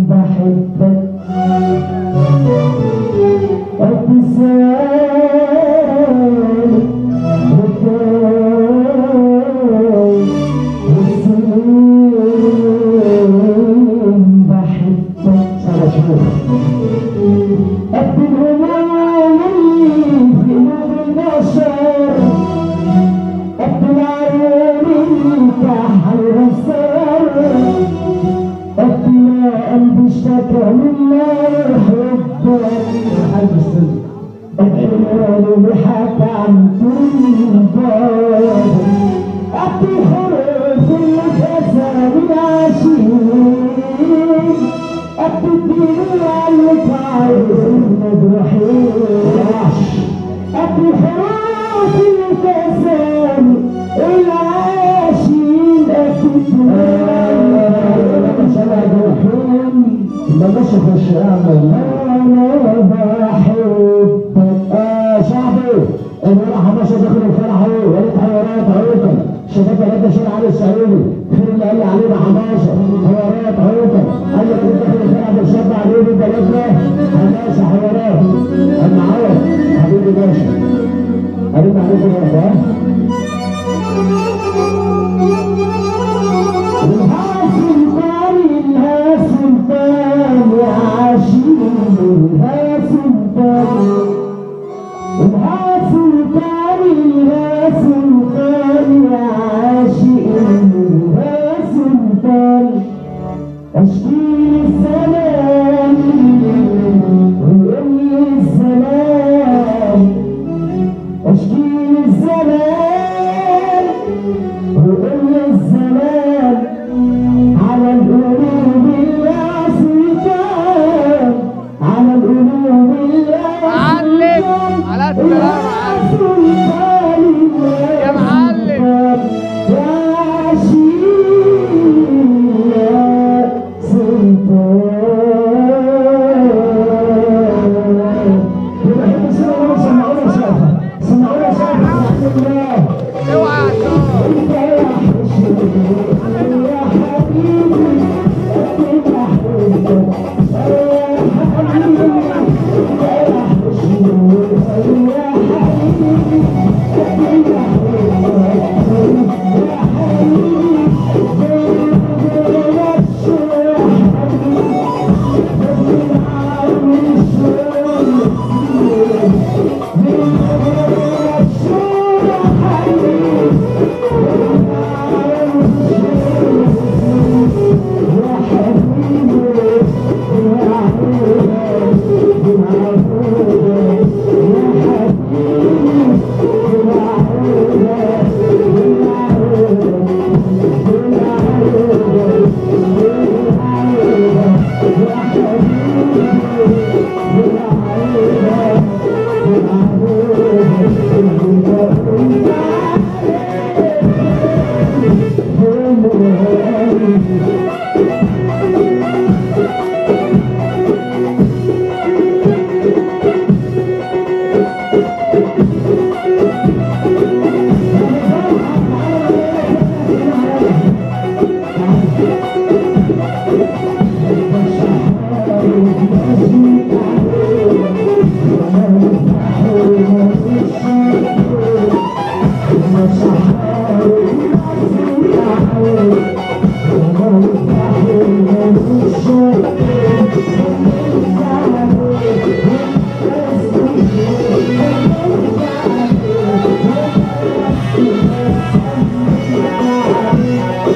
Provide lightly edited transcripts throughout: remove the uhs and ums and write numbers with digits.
بحبك ابتسام بكاي والسنين بحبك انا شوف قد الهموم اللي في قلوب البشر قد العيون اللي كحل السر قد ما قلبي اشتكى من نار حبك الحلال اللي حكى عن كل باب قد الحروف اللي كسر العاشقين قد الدنيا اللي تعرف المجروحين قد الحروف اللي كسر العاشقين قد الدنيا ما ماشي في الشارع انا بحبك شعبي الورقه 11 داخل الفرح اهو يا ريت حوارات اهوكم شباب ولاد شارع علي السعيدي خير اللي قال لي علينا 11 حوارات اهوكم قال لك انت داخل الفرح بتشد عليه ببلدنا 11 حوارات المعوض حبيبي باشا قريب عليكم يا اخوان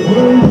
Yeah.